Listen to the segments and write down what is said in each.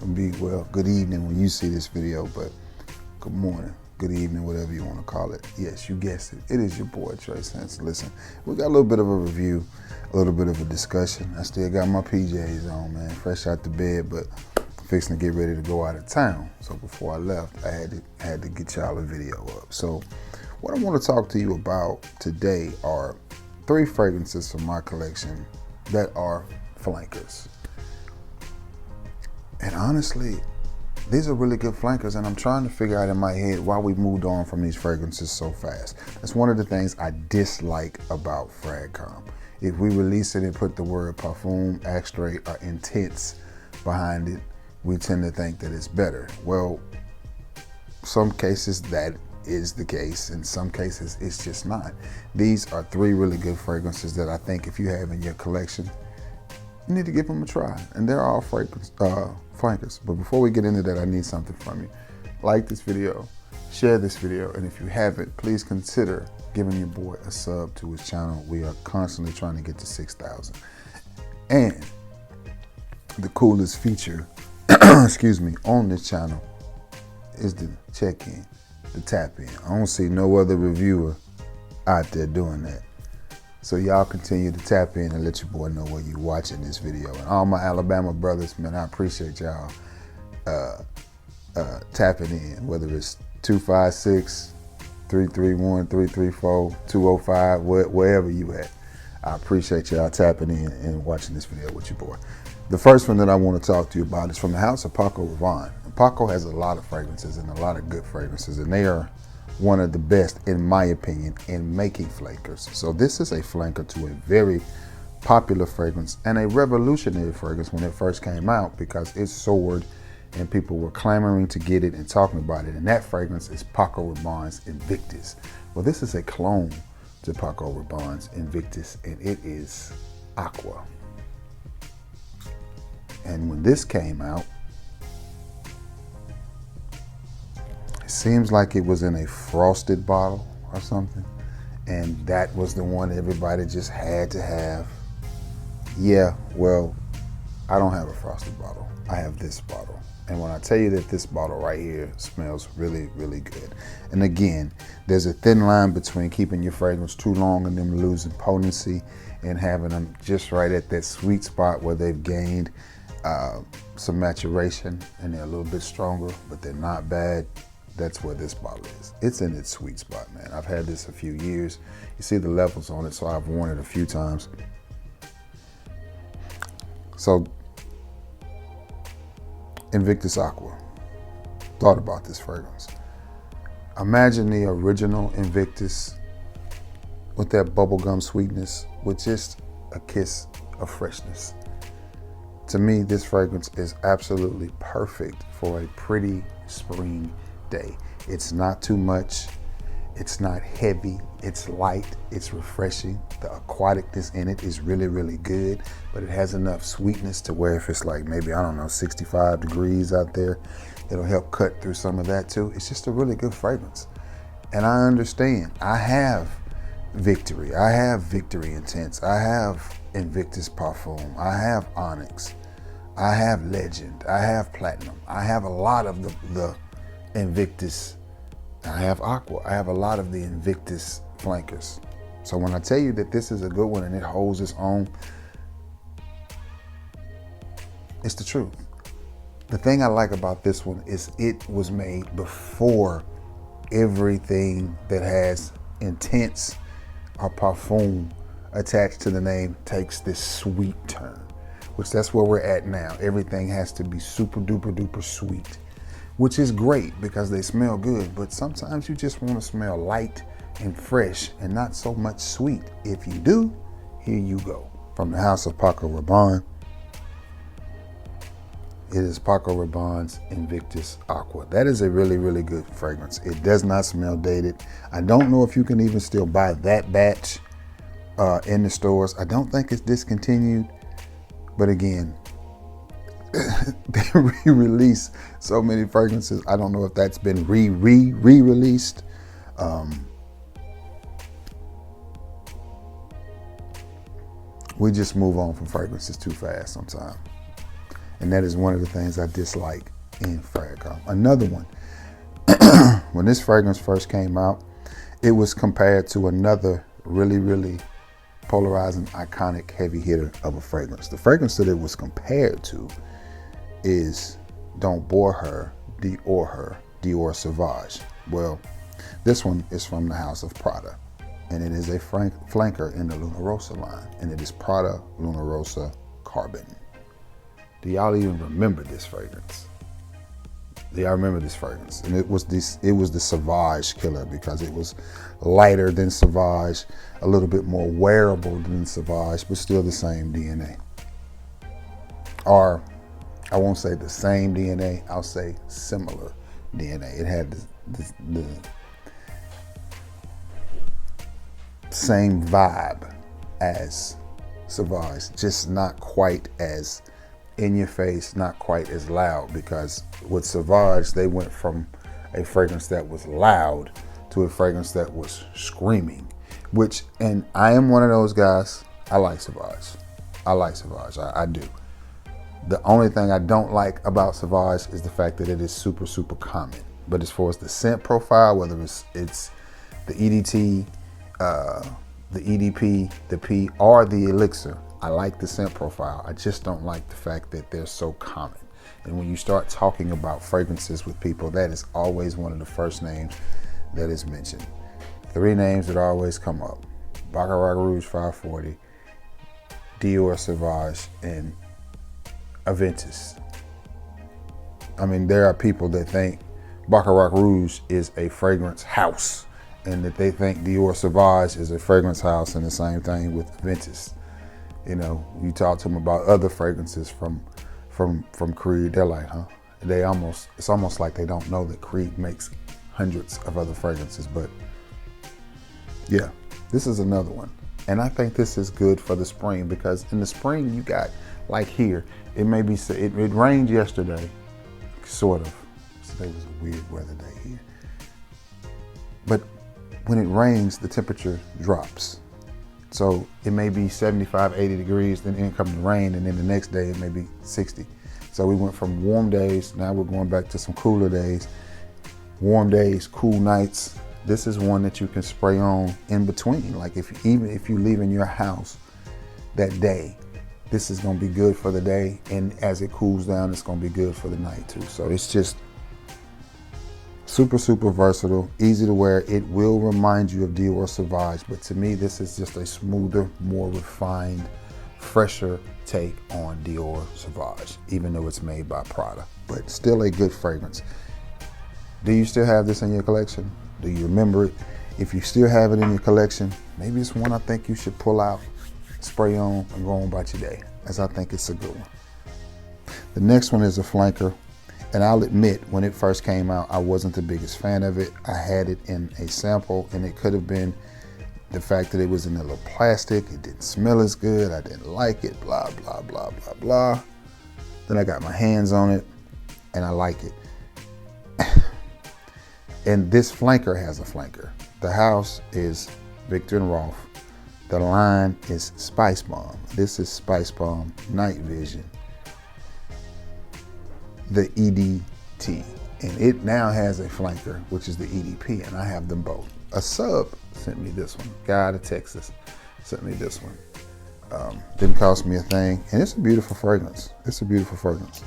Well, good evening when you see this video, but good morning, good evening, whatever you want to call it. Yes, you guessed it. It is your boy, Trey Sense. Listen, we got a little bit of a review, a little bit of a discussion. I still got my PJs on, man, fresh out the bed, but fixing to get ready to go out of town. So before I left, I had to get y'all a video up. So what I want to talk to you about today are 3 fragrances from my collection that are flankers. And honestly, these are really good flankers, and I'm trying to figure out in my head why we moved on from these fragrances so fast. That's one of the things I dislike about Fragcom. If we release it and put the word parfum, extrait, or intense behind it, we tend to think that it's better. Well, some cases that is the case. In some cases, it's just not. These are 3 really good fragrances that I think if you have in your collection, you need to give them a try. And they're all flankers. But before we get into that, I need something from you. Like this video, share this video, and if you haven't, please consider giving your boy a sub to his channel. We are constantly trying to get to 6,000. And the coolest feature, excuse me, on this channel is the check-in, the tap-in. I don't see no other reviewer out there doing that. So y'all continue to tap in and let your boy know where you're watching this video. And all my Alabama brothers, man, I appreciate y'all tapping in, whether it's 256, 331, 334, 205, wherever you at. I appreciate y'all tapping in and watching this video with your boy. The first one that I want to talk to you about is from the house of Paco Rabanne. Paco has a lot of fragrances and a lot of good fragrances, and they are one of the best, in my opinion, in making flankers. So this is a flanker to a very popular fragrance and a revolutionary fragrance when it first came out, because it soared and people were clamoring to get it and talking about it. And that fragrance is Paco Rabanne's Invictus. Well, this is a clone to Paco Rabanne's Invictus, and it is Aqua. And when this came out, seems like it was in a frosted bottle or something, and that was the one everybody just had to have. Yeah, well, I don't have a frosted bottle. I have this bottle. And when I tell you that this bottle right here smells really, really good. And again, there's a thin line between keeping your fragrance too long and them losing potency and having them just right at that sweet spot where they've gained some maturation and they're a little bit stronger, but they're not bad. That's where this bottle is. It's in its sweet spot, man. I've had this a few years. You see the levels on it, so I've worn it a few times. So, Invictus Aqua. Thought about this fragrance. Imagine the original Invictus with that bubblegum sweetness with just a kiss of freshness. To me, this fragrance is absolutely perfect for a pretty spring day. It's not too much, it's not heavy, it's light, it's refreshing. The aquaticness in it is really, really good, but it has enough sweetness to where if it's like maybe, I don't know, 65 degrees out there, it'll help cut through some of that too. It's just a really good fragrance. And I understand, I have Victory, I have Victory Intense, I have Invictus Parfum, I have Onyx, I have Legend, I have Platinum, I have a lot of the Invictus, I have Aqua, I have a lot of the Invictus flankers. So when I tell you that this is a good one and it holds its own, it's the truth. The thing I like about this one is it was made before everything that has intense or parfum attached to the name takes this sweet turn, which that's where we're at now. Everything has to be super duper duper sweet, which is great because they smell good, but sometimes you just want to smell light and fresh and not so much sweet. If you do, here you go. From the house of Paco Rabanne, it is Paco Rabanne's Invictus Aqua. That is a really, really good fragrance. It does not smell dated. I don't know if you can even still buy that batch in the stores. I don't think it's discontinued, but again, they re-release so many fragrances. I don't know if that's been re-released. We just move on from fragrances too fast sometimes. And that is one of the things I dislike in Fragcom. Another one, when this fragrance first came out, it was compared to another really, really polarizing, iconic heavy hitter of a fragrance. The fragrance that it was compared to is Don't Bore Her, Dior Sauvage. Well, this one is from the house of Prada, and it is a flanker in the Luna Rossa line, and it is Prada Luna Rossa Carbon. Do y'all even remember this fragrance? Do y'all remember this fragrance? And it was the Sauvage killer, because it was lighter than Sauvage, a little bit more wearable than Sauvage, but still the same DNA. Or I won't say the same DNA, I'll say similar DNA. It had the same vibe as Sauvage, just not quite as in your face, not quite as loud, because with Sauvage, they went from a fragrance that was loud to a fragrance that was screaming, and I am one of those guys. I like Sauvage. I do. The only thing I don't like about Sauvage is the fact that it is super, super common. But as far as the scent profile, whether it's the EDT, the EDP, the P, or the Elixir, I like the scent profile. I just don't like the fact that they're so common. And when you start talking about fragrances with people, that is always one of the first names that is mentioned. 3 names that always come up: Baccarat Rouge 540, Dior Sauvage, and Aventus. I mean, there are people that think Baccarat Rouge is a fragrance house, and that they think Dior Sauvage is a fragrance house, and the same thing with Aventus. You know, you talk to them about other fragrances from Creed, they're like, huh? It's almost like they don't know that Creed makes hundreds of other fragrances. But yeah, this is another one. And I think this is good for the spring, because in the spring you got, like here, it rained yesterday, sort of. Today was a weird weather day here. But when it rains, the temperature drops. So it may be 75, 80 degrees, then in comes the rain, and then the next day it may be 60. So we went from warm days, now we're going back to some cooler days. Warm days, cool nights. This is one that you can spray on in between. Like even if you leave in your house that day, this is gonna be good for the day. And as it cools down, it's gonna be good for the night too. So it's just super, super versatile, easy to wear. It will remind you of Dior Sauvage, but to me, this is just a smoother, more refined, fresher take on Dior Sauvage, even though it's made by Prada, but still a good fragrance. Do you still have this in your collection? Do you remember it? If you still have it in your collection, maybe it's one I think you should pull out, spray on, and go on about your day, as I think it's a good one. The next one is a flanker. And I'll admit, when it first came out, I wasn't the biggest fan of it. I had it in a sample, and it could have been the fact that it was in a little plastic. It didn't smell as good. I didn't like it, blah, blah, blah, blah, blah. Then I got my hands on it, and I like it. And this flanker has a flanker. The house is Viktor & Rolf. The line is Spice Bomb. This is Spice Bomb Night Vision, the EDT, and it now has a flanker, which is the EDP, and I have them both. A sub sent me this one. Guy out of Texas sent me this one. Didn't cost me a thing, and it's a beautiful fragrance. It's a beautiful fragrance.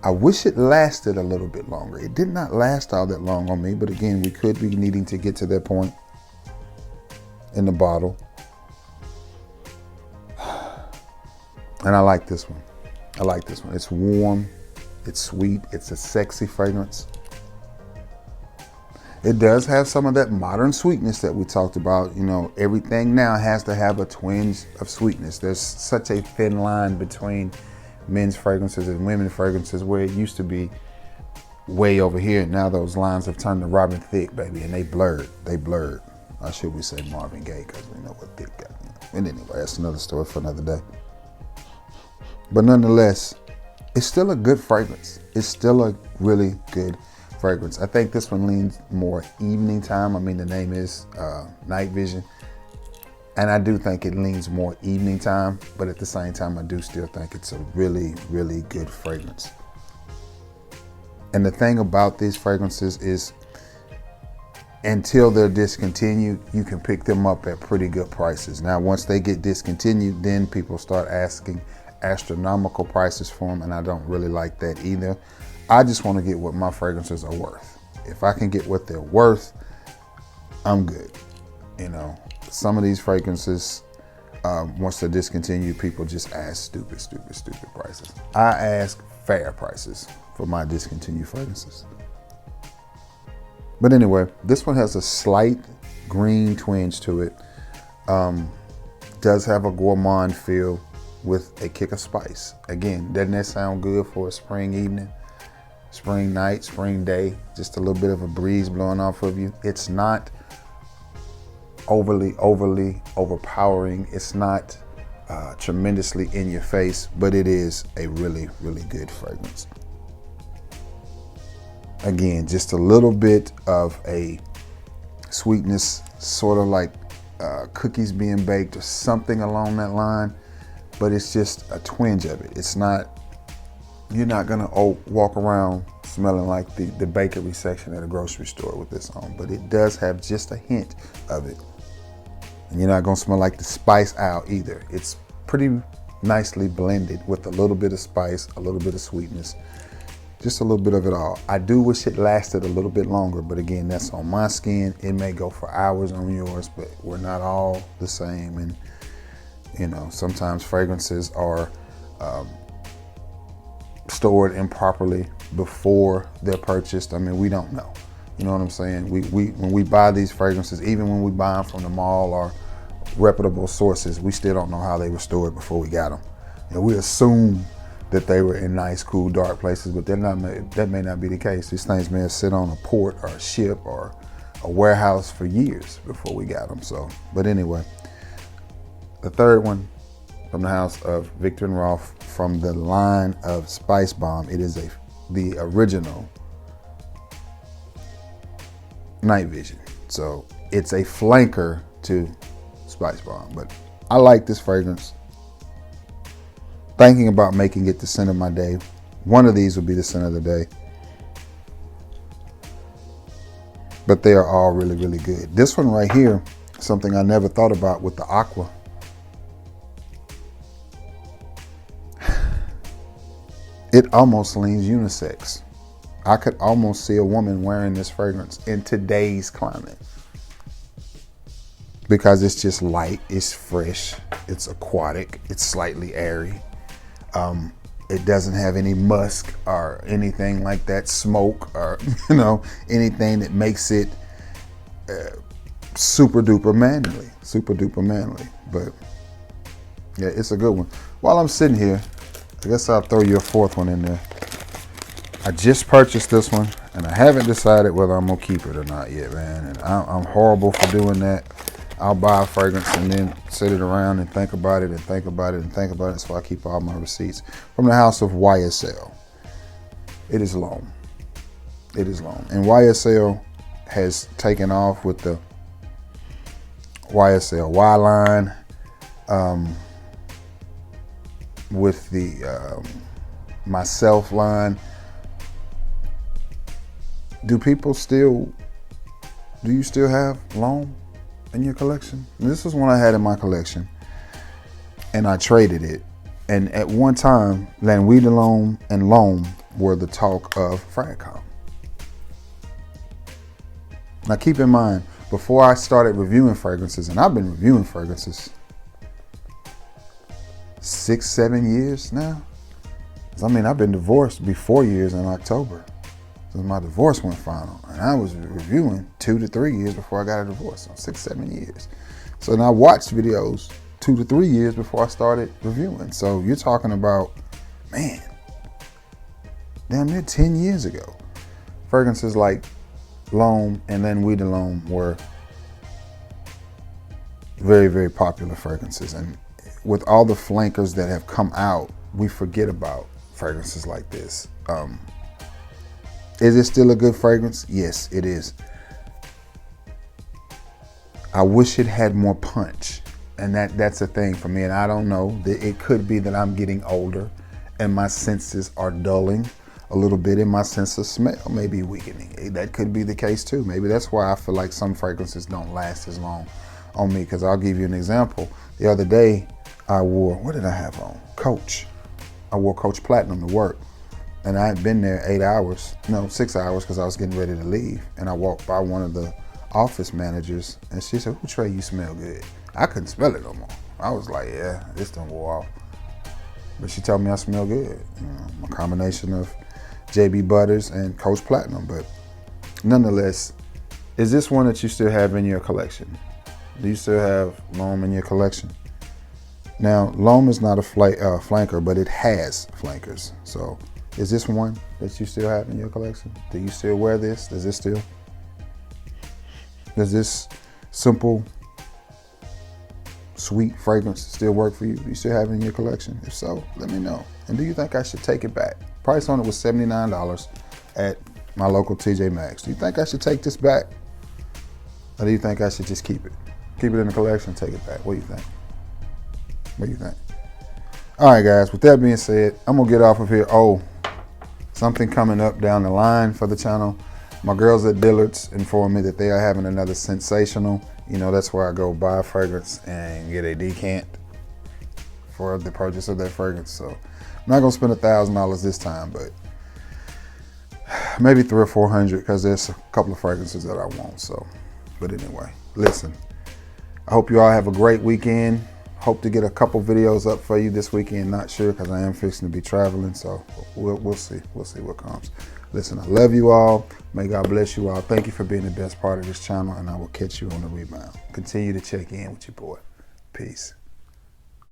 I wish it lasted a little bit longer. It did not last all that long on me, but again, we could be needing to get to that point in the bottle. And I like this one. I like this one. It's warm. It's sweet. It's a sexy fragrance. It does have some of that modern sweetness that we talked about. You know, everything now has to have a twinge of sweetness. There's such a thin line between men's fragrances and women's fragrances, where it used to be way over here. Now those lines have turned to Robin Thicke, baby, and they blurred. Or should we say Marvin Gaye, because we know what Thicke got. And anyway, that's another story for another day. But nonetheless, it's still a good fragrance. It's still a really good fragrance. I think this one leans more evening time. I mean, the name is Night Vision. And I do think it leans more evening time, but at the same time, I do still think it's a really, really good fragrance. And the thing about these fragrances is until they're discontinued, you can pick them up at pretty good prices. Now, once they get discontinued, then people start asking astronomical prices for them, and I don't really like that either. I just want to get what my fragrances are worth. If I can get what they're worth, I'm good. You know, some of these fragrances, once they're discontinued, people just ask stupid prices. I ask fair prices for my discontinued fragrances. But anyway, this one has a slight green twinge to it. Does have a gourmand feel with a kick of spice. Again, doesn't that sound good for a spring evening, spring night, spring day? Just a little bit of a breeze blowing off of you. It's not overly overpowering. It's not tremendously in your face, but it is a really, really good fragrance. Again, just a little bit of a sweetness, sort of like cookies being baked or something along that line, but it's just a twinge of it. It's not, you're not gonna walk around smelling like the bakery section at a grocery store with this on, but it does have just a hint of it. And you're not gonna smell like the spice out either. It's pretty nicely blended with a little bit of spice, a little bit of sweetness, just a little bit of it all. I do wish it lasted a little bit longer, but again, that's on my skin. It may go for hours on yours, but we're not all the same. And you know, sometimes fragrances are stored improperly before they're purchased. I mean, we don't know. You know what I'm saying? When we buy these fragrances, even when we buy them from the mall or reputable sources, we still don't know how they were stored before we got them. And we assume that they were in nice, cool, dark places, but that may not be the case. These things may have sit on a port or a ship or a warehouse for years before we got them. So, but anyway, the third one from the house of Viktor & Rolf from the line of Spice Bomb. It is the original Night Vision. So it's a flanker to Spice Bomb, but I like this fragrance. Thinking about making it the scent of my day. One of these will be the scent of the day. But they are all really, really good. This one right here, something I never thought about with the aqua. It almost leans unisex. I could almost see a woman wearing this fragrance in today's climate. Because it's just light, it's fresh, it's aquatic, it's slightly airy. It doesn't have any musk or anything like that, smoke or, you know, anything that makes it super duper manly. But yeah, it's a good one. While I'm sitting here, I guess I'll throw you a fourth one in there. I just purchased this one and I haven't decided whether I'm gonna keep it or not yet, man. And I'm horrible for doing that. I'll buy a fragrance and then sit it around and think about it and think about it and think about it. So I keep all my receipts. From the house of YSL. It is long. It is long. And YSL has taken off with the YSL Y line, with the Myself line. Do you still have L'Homme in your collection? This is one I had in my collection and I traded it. And at one time, L'Huile de L'Homme and L'Homme were the talk of Fragcom. Now keep in mind, before I started reviewing fragrances, and I've been reviewing fragrances 6-7 years now. I mean, I've been divorced, be 4 years in October since my divorce went final. And I was reviewing 2 to 3 years before I got a divorce, so 6-7 years. So now I watched videos 2 to 3 years before I started reviewing. So you're talking about, man, damn near 10 years ago. Fragrances like L'Homme and then L'Huile de L'Homme were very, very popular fragrances. And with all the flankers that have come out, we forget about fragrances like this. Is it still a good fragrance? Yes, it is. I wish it had more punch. And that's the thing for me. And I don't know, it could be that I'm getting older and my senses are dulling a little bit, and my sense of smell may be weakening. That could be the case too. Maybe that's why I feel like some fragrances don't last as long on me. Because I'll give you an example. The other day I wore, what did I have on? Coach. I wore Coach Platinum to work. And I had been there 6 hours, because I was getting ready to leave. And I walked by one of the office managers and she said, "Ooh, Trey, you smell good." I couldn't smell it no more. I was like, yeah, this done wore off. But she told me I smell good. You know, a combination of JB Butters and Coach Platinum. But nonetheless, is this one that you still have in your collection? Do you still have L'Homme in your collection? Now, L'Homme is not a flanker, but it has flankers. So is this one that you still have in your collection? Do you still wear this? Does this simple, sweet fragrance still work for you? Do you still have it in your collection? If so, let me know. And do you think I should take it back? Price on it was $79 at my local TJ Maxx. Do you think I should take this back? Or do you think I should just keep it? Keep it in the collection, take it back. What do you think? What do you think? All right, guys, with that being said, I'm gonna get off of here. Oh, something coming up down the line for the channel. My girls at Dillard's informed me that they are having another sensational. You know, that's where I go buy a fragrance and get a decant for the purchase of that fragrance. So I'm not gonna spend $1,000 this time, but maybe $300 or $400, because there's a couple of fragrances that I want. So, but anyway, listen, I hope you all have a great weekend. Hope to get a couple videos up for you this weekend. Not sure, because I am fixing to be traveling. So we'll see. We'll see what comes. Listen, I love you all. May God bless you all. Thank you for being the best part of this channel, and I will catch you on the rebound. Continue to check in with your boy. Peace.